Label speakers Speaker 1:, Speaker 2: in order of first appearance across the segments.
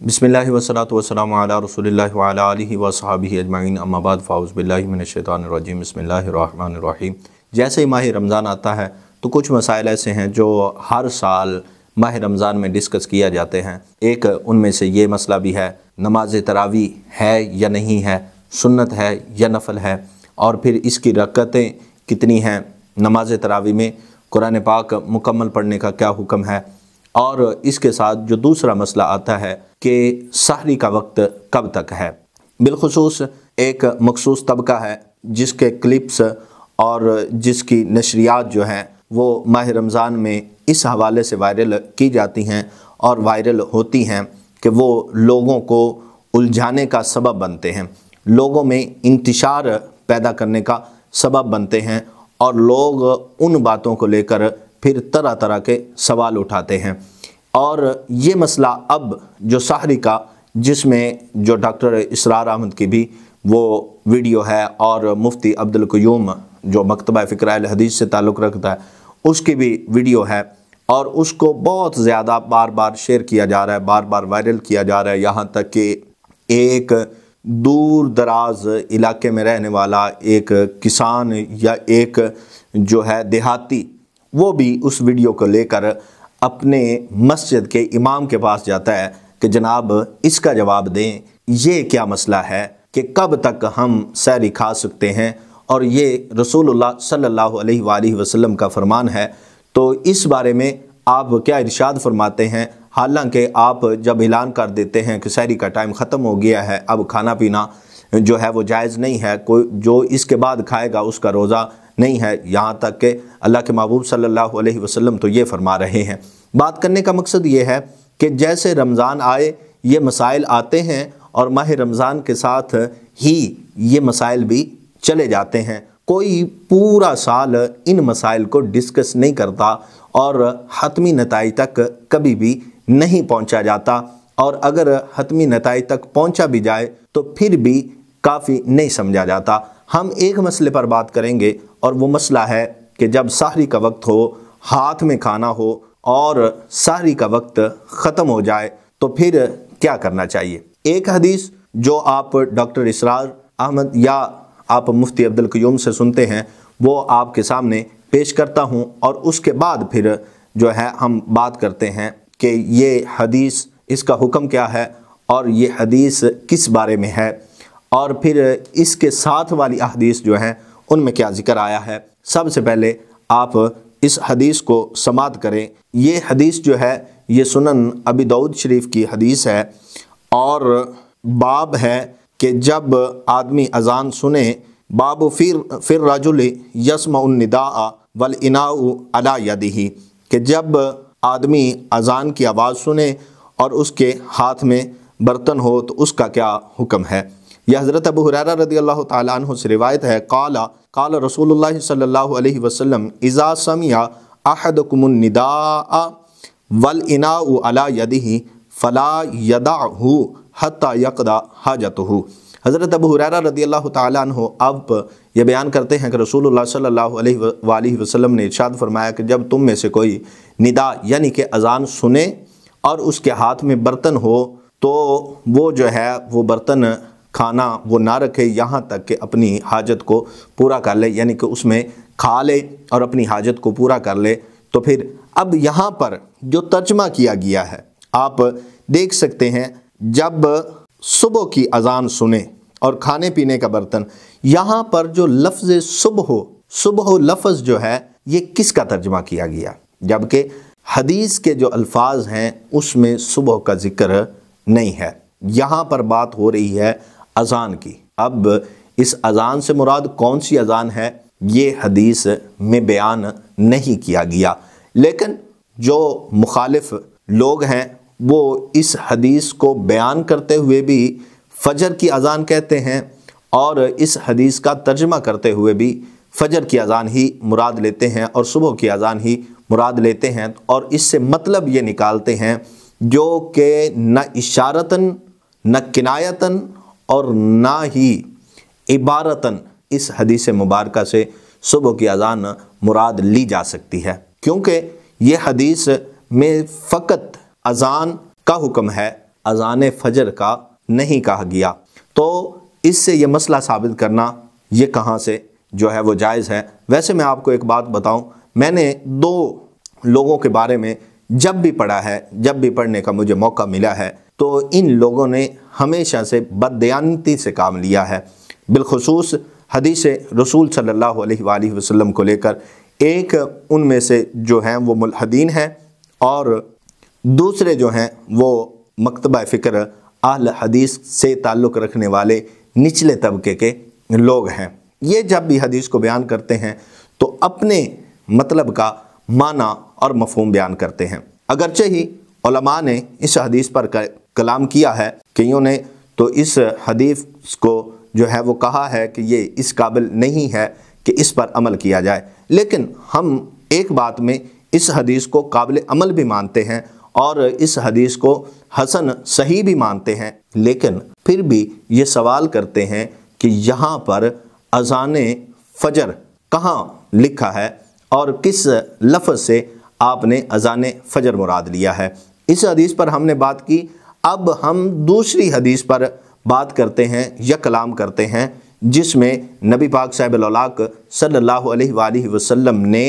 Speaker 1: बिस्मिल्लाहि वस्सलातु वस्सलामु अला रसूलिल्लाहि व अला आलिहि व अस्हाबिहि अजमाइन अम्मा बाद फ़ाउज़ु बिल्लाहि मिनश्शैतानिर्रजीम बिस्मिल्लाहिर्रहमानिर्रहीम। जैसे ही माह रमज़ान आता है तो कुछ मसाइल ऐसे हैं जो हर साल माह रमज़ान में डिस्कस किया जाते हैं। एक उनमें से ये मसला भी है, नमाज तरावी है या नहीं है, सुन्नत है या नफल है, और फिर इसकी रकअतें कितनी हैं, नमाज तरावी में कुरान पाक मुकम्मल पढ़ने का क्या हुक्म है, और इसके साथ जो दूसरा मसला आता है कि सहरी का वक्त कब तक है। बिलखुसूस एक मखसूस तबका है जिसके क्लिप्स और जिसकी नशरियात जो हैं वो माह रमज़ान में इस हवाले से वायरल की जाती हैं और वायरल होती हैं कि वो लोगों को उलझाने का सबब बनते हैं, लोगों में इंतशार पैदा करने का सबब बनते हैं, और लोग उन बातों को लेकर फिर तरह तरह के सवाल उठाते हैं। और ये मसला अब जो सहरी का, जिसमें जो डॉक्टर इसरार अहमद की भी वो वीडियो है और मुफ्ती अब्दुल क़य्यूम जो मकतबा फ़िक्र अहल हदीस से ताल्लुक़ रखता है उसकी भी वीडियो है, और उसको बहुत ज़्यादा बार बार शेयर किया जा रहा है, बार बार वायरल किया जा रहा है। यहाँ तक कि एक दूर दराज इलाके में रहने वाला एक किसान या एक जो है देहाती, वो भी उस वीडियो को लेकर अपने मस्जिद के इमाम के पास जाता है कि जनाब इसका जवाब दें, ये क्या मसला है कि कब तक हम सहरी खा सकते हैं, और ये रसूलुल्लाह सल्लल्लाहु अलैहि वसल्लम का फरमान है, तो इस बारे में आप क्या इरशाद फरमाते हैं। हालांकि आप जब ऐलान कर देते हैं कि सहरी का टाइम ख़त्म हो गया है, अब खाना पीना जो है वो जायज़ नहीं है, कोई जो इसके बाद खाएगा उसका रोज़ा नहीं है, यहाँ तक कि अल्लाह के महबूब सल्लल्लाहु अलैहि वसल्लम तो ये फरमा रहे हैं। बात करने का मकसद ये है कि जैसे रमज़ान आए ये मसाइल आते हैं और माह रमज़ान के साथ ही ये मसाइल भी चले जाते हैं। कोई पूरा साल इन मसाइल को डिस्कस नहीं करता और हतमी नताइज तक कभी भी नहीं पहुंचा जाता, और अगर हतमी नताइज तक पहुंचा भी जाए तो फिर भी काफ़ी नहीं समझा जाता। हम एक मसले पर बात करेंगे, और वो मसला है कि जब सहरी का वक्त हो, हाथ में खाना हो और सहरी का वक्त ख़त्म हो जाए तो फिर क्या करना चाहिए। एक हदीस जो आप डॉक्टर इसरार अहमद या आप मुफ्ती अब्दुल क़य्यूम से सुनते हैं वो आपके सामने पेश करता हूं, और उसके बाद फिर जो है हम बात करते हैं कि ये हदीस, इसका हुक्म क्या है और ये हदीस किस बारे में है, और फिर इसके साथ वाली अहदीस जो हैं उनमें क्या ज़िक्र आया है। सबसे पहले आप इस हदीस को समाअत करें। ये हदीस जो है ये सुनन अबी दाऊद शरीफ की हदीस है, और बाब है कि जब आदमी अज़ान सुने, बाबु फिर रजुल यस्मउन निदाअ वल इनाउ अला यदिही, कि जब आदमी अज़ान की आवाज़ सुने और उसके हाथ में बर्तन हो तो उसका क्या हुक्म है। यह हज़रत अबू हुरैरा रज़ियल्लाहु ताला अन्हु से रिवायत है, काल रसूलुल्लाह सल्लल्लाहु अलैहि वसल्लम इज़ा समिया अहदकुमुन निदाअ वल इनाउ अला यदिही फला यदअहु हत्ता यक़दा हाजतहु। हज़रत अबू हुरैरा रज़ियल्लाहु ताला अन्हु अब ये बयान करते हैं कि रसूलुल्लाह सल्लल्लाहु अलैहि वसल्लम ने इरशाद फरमाया कि जब तुम में से कोई निदा यानी कि अज़ान सुने और उसके हाथ में बर्तन हो तो वो जो है वो बर्तन खाना वो ना रखे यहाँ तक कि अपनी हाजत को पूरा कर ले, यानी कि उसमें खा ले और अपनी हाजत को पूरा कर ले। तो फिर अब यहाँ पर जो तर्जमा किया गया है आप देख सकते हैं, जब सुबह की अज़ान सुने और खाने पीने का बर्तन, यहाँ पर जो लफ्ज़ सुबह लफ्ज़ जो है ये किसका तर्जमा किया गया, जबकि हदीस के जो अल्फाज हैं उसमें सुबह का ज़िक्र नहीं है। यहाँ पर बात हो रही है अज़ान की। अब इस अज़ान से मुराद कौन सी अज़ान है ये हदीस में बयान नहीं किया गया, लेकिन जो मुखालिफ लोग हैं वो इस हदीस को बयान करते हुए भी फ़जर की अज़ान कहते हैं, और इस हदीस का तर्जमा करते हुए भी फ़जर की अज़ान ही मुराद लेते हैं और सुबह की अज़ान ही मुराद लेते हैं, और इससे मतलब ये निकालते हैं जो कि न इशारतन न किनायतन और ना ही इबारतन इस हदीस मुबारका से सुबह की अज़ान मुराद ली जा सकती है, क्योंकि ये हदीस में फ़कत अज़ान का हुक्म है, اذان فجر کا نہیں کہا گیا۔ تو اس سے یہ مسئلہ ثابت کرنا یہ کہاں سے جو ہے وہ جائز ہے۔ ویسے میں آپ کو ایک بات بتاؤں، میں نے 2 لوگوں کے بارے میں جب بھی پڑھا ہے، جب بھی پڑھنے کا مجھے موقع ملا ہے، تو ان لوگوں نے ہمیشہ سے بددیانتی سے کام لیا ہے، بالخصوص حدیث رسول صلی اللہ علیہ وآلہ وسلم کو لے کر۔ ایک ان میں سے جو ہیں وہ ملحدین ہیں، اور دوسرے جو ہیں وہ مکتبہ فکر اہل حدیث سے تعلق رکھنے والے نچلے طبقے کے لوگ ہیں۔ یہ جب بھی حدیث کو بیان کرتے ہیں تو اپنے مطلب کا معنی اور مفہوم بیان کرتے ہیں، اگرچہ ہی علماء نے اس حدیث پر کلام کیا ہے، کئیوں نے تو اس حدیث کو جو ہے وہ کہا ہے کہ یہ اس قابل نہیں ہے کہ اس پر عمل کیا جائے، لیکن ہم ایک بات میں اس حدیث کو قابل عمل بھی مانتے ہیں اور اس حدیث کو حسن صحیح بھی مانتے ہیں، لیکن پھر بھی یہ سوال کرتے ہیں کہ یہاں پر اذان فجر کہاں لکھا ہے اور کس لفظ سے آپ نے اذان فجر مراد لیا ہے۔ اس حدیث پر ہم نے بات کی، اب ہم دوسری حدیث پر بات کرتے ہیں یا کلام کرتے ہیں، جس میں نبی پاک صاحب الاولاق صلی اللہ علیہ وآلہ وسلم نے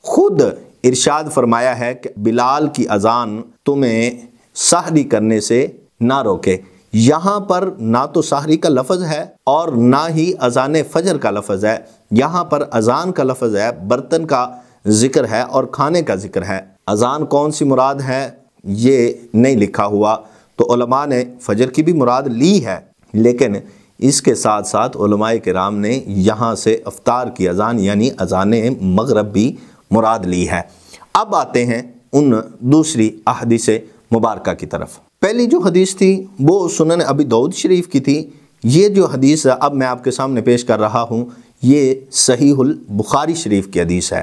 Speaker 1: خود ارشاد فرمایا ہے کہ بلال کی اذان تمہیں سحری کرنے سے نہ روکے۔ یہاں پر نہ تو سحری کا لفظ ہے اور نہ ہی اذان فجر کا لفظ ہے، یہاں پر اذان کا لفظ ہے، برتن کا ذکر ہے اور کھانے کا ذکر ہے۔ اذان کون سی مراد ہے یہ نہیں لکھا ہوا، تو علماء نے فجر کی بھی مراد لی ہے، لیکن اس کے ساتھ ساتھ علماء کرام نے یہاں سے افطار کی اذان یعنی اذان مغرب بھی مراد لی ہے۔ اب آتے ہیں ان دوسری احادیث مبارکہ کی طرف۔ پہلی جو حدیث تھی وہ سنن ابی داؤد شریف کی تھی۔ یہ جو حدیث اب میں آپ کے سامنے پیش کر رہا ہوں یہ صحیح البخاری شریف کی حدیث ہے،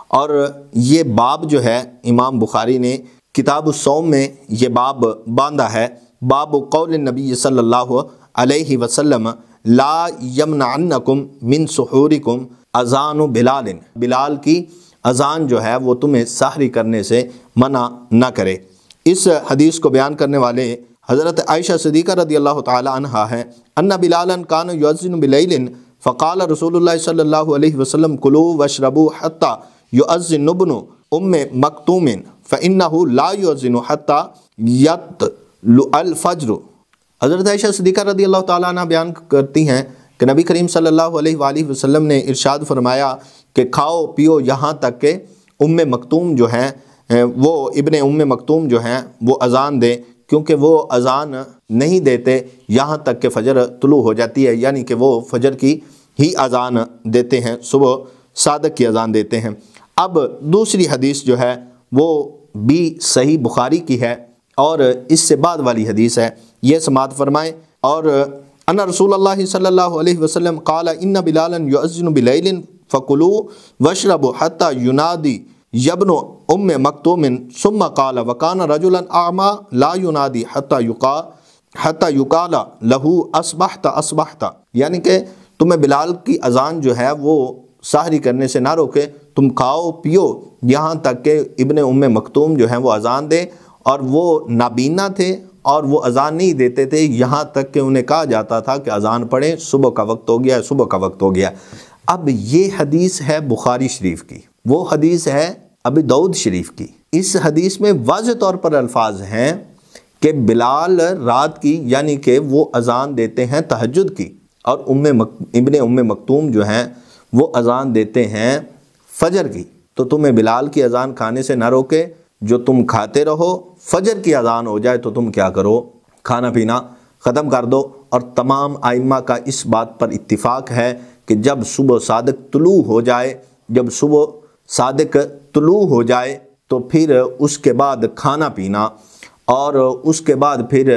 Speaker 1: اور یہ باب جو ہے امام بخاری نے کتاب الصوم میں یہ باب باندھا ہے، باب قول النبی صلی اللہ علیہ وسلم لا یمنعنکم من سحورکم اذان بلال، بلال کی اذان جو ہے وہ تمہیں سحری کرنے سے منع نہ کرے۔ اس حدیث کو بیان کرنے والے حضرت عائشہ صدیقہ رضی اللہ تعالی عنہا ہے، ان بلالا کان یؤذن بلیل فقال رسول اللہ صلی اللہ علیہ وسلم کلوا واشربوا حتی یؤذن ابن ام مکتوم فانہ لا یؤذن حتی یطلع الفجر۔ حضرت عائشہ صدیقہ رضی اللہ تعالیٰ عنہ بیان کرتی ہیں کہ نبی کریم صلی اللہ علیہ وآلہ وسلم نے ارشاد فرمایا کہ کھاؤ پیو یہاں تک کہ ام مکتوم جو ہیں وہ ابن ام مکتوم جو ہیں وہ اذان دیں، کیونکہ وہ اذان نہیں دیتے یہاں تک کہ فجر طلوع ہو جاتی ہے، یعنی کہ وہ فجر کی ہی اذان دیتے ہیں، صبح صادق کی اذان دیتے ہیں۔ اب دوسری حدیث جو ہے وہ بھی صحیح بخاری کی ہے اور اس سے بعد والی حدیث ہے، یہ سماعت فرمائیں۔ اور ان رسول اللہ صلی اللہ علیہ وسلم قال ان بلالا یؤذن بلیل فکلوا واشربوا حتی ینادی یبن ام مکتوم ثم قال وکان رجلا اعمی لا ینادی حتی یقال لہ اصبحت اصبحت، یعنی کہ تمہیں بلال کی اذان جو ہے وہ سحری کرنے سے نہ روکے، تم کھاؤ پیو یہاں تک کہ ابن ام مکتوم جو ہیں وہ اذان دے، اور وہ نابینا تھے اور وہ اذان نہیں دیتے تھے یہاں تک کہ انہیں کہا جاتا تھا کہ اذان پڑھیں، صبح کا وقت ہو گیا، صبح کا وقت ہو گیا۔ اب یہ حدیث ہے بخاری شریف کی، وہ حدیث ہے ابی داؤد شریف کی۔ اس حدیث میں واضح طور پر الفاظ ہیں کہ بلال رات کی یعنی کہ وہ اذان دیتے ہیں تہجد کی، اور ابن ام مکتوم جو ہیں وہ اذان دیتے ہیں فجر کی، تو تمہیں بلال کی اذان کھانے سے نہ روکے، جو تم کھاتے رہو، فجر کی اذان ہو جائے تو تم کیا کرو، کھانا پینا ختم کر دو۔ اور تمام ائمہ کا اس بات پر اتفاق ہے کہ جب صبح صادق طلوع ہو جائے، جب صبح صادق طلوع ہو جائے تو پھر اس کے بعد کھانا پینا اور اس کے بعد پھر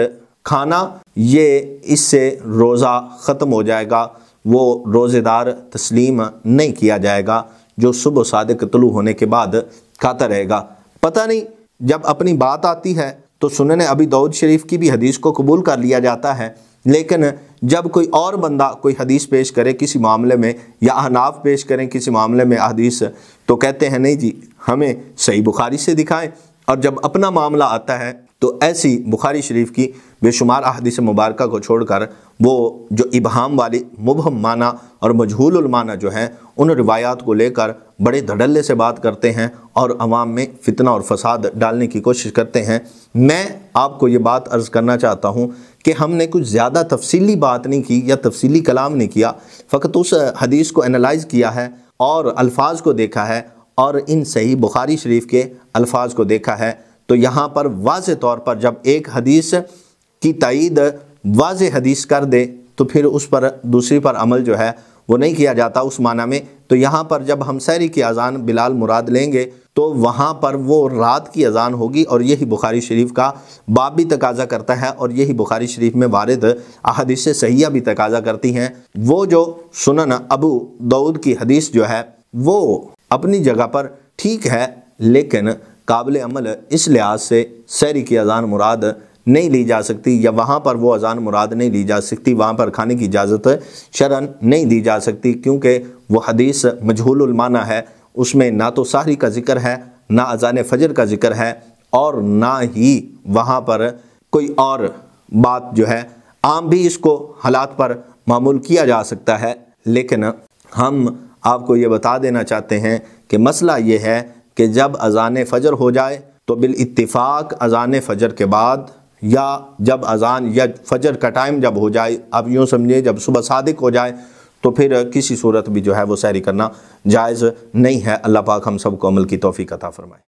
Speaker 1: کھانا، یہ اس سے روزہ ختم ہو جائے گا، وہ روزے دار تسلیم نہیں کیا جائے گا جو صبح صادق طلوع ہونے کے بعد کھاتا رہے گا۔ پتہ نہیں جب اپنی بات آتی ہے تو سنن ابی داؤد شریف کی بھی حدیث کو قبول کر لیا جاتا ہے، لیکن جب کوئی اور بندہ کوئی حدیث پیش کرے کسی معاملے میں، یا احناف پیش کریں کسی معاملے میں حدیث، تو کہتے ہیں نہیں جی ہمیں صحیح بخاری سے دکھائیں، اور جب اپنا معاملہ آتا ہے تو ایسی بخاری شریف کی बेशुमार अहादीस मुबारका को छोड़कर वो जो इबहाम वाली मुबहम माना और मजहूलुल माना जो हैं उन रिवायात को लेकर बड़े धड़ल्ले से बात करते हैं और अवाम में फितना और फसाद डालने की कोशिश करते हैं। मैं आपको ये बात अर्ज़ करना चाहता हूँ कि हमने कुछ ज़्यादा तफसीली बात नहीं की या तफसीली कलाम नहीं किया, फ़कत उस हदीस को एनालाइज़ किया है और अल्फाज को देखा है और इन सही बुखारी शरीफ के अल्फाज को देखा है। तो यहाँ पर वाज़े तौर पर जब एक हदीस की तायीद वाज़े हदीस कर दे तो फिर उस पर दूसरी पर अमल जो है वो नहीं किया जाता उस माना में। तो यहाँ पर जब हम सहरी की अज़ान बिलाल मुराद लेंगे तो वहाँ पर वो रात की अज़ान होगी और यही बुखारी शरीफ का बाब भी तकाज़ा करता है और यही बुखारी शरीफ में वारिद अहादीस सहीहा भी तकाज़ा करती हैं। वो जो सुनन अबू दाऊद की हदीस जो है वो अपनी जगह पर ठीक है, लेकिन काबिल अमल इस लिहाज से सहरी की अज़ान मुराद नहीं ली जा सकती या वहाँ पर वो अज़ान मुराद नहीं ली जा सकती, वहाँ पर खाने की इजाज़त शरन नहीं दी जा सकती, क्योंकि वो हदीस मजहूलुल माना है। उसमें ना तो साहरी का ज़िक्र है, ना अज़ान फ़जर का ज़िक्र है और ना ही वहाँ पर कोई और बात जो है। आम भी इसको हालात पर मामूल किया जा सकता है, लेकिन हम आपको ये बता देना चाहते हैं कि मसला ये है कि जब अज़ान फ़जर हो जाए तो बिल इत्तिफ़ाक़ अज़ान फ़जर के बाद या जब अज़ान या फ़जर का टाइम जब हो जाए, आप यूँ समझिए जब सुबह सादिक हो जाए, तो फिर किसी सूरत भी जो है वो सहरी करना जायज़ नहीं है। अल्लाह पाक हम सबको अमल की तौफ़ीक़ अता फ़रमाए।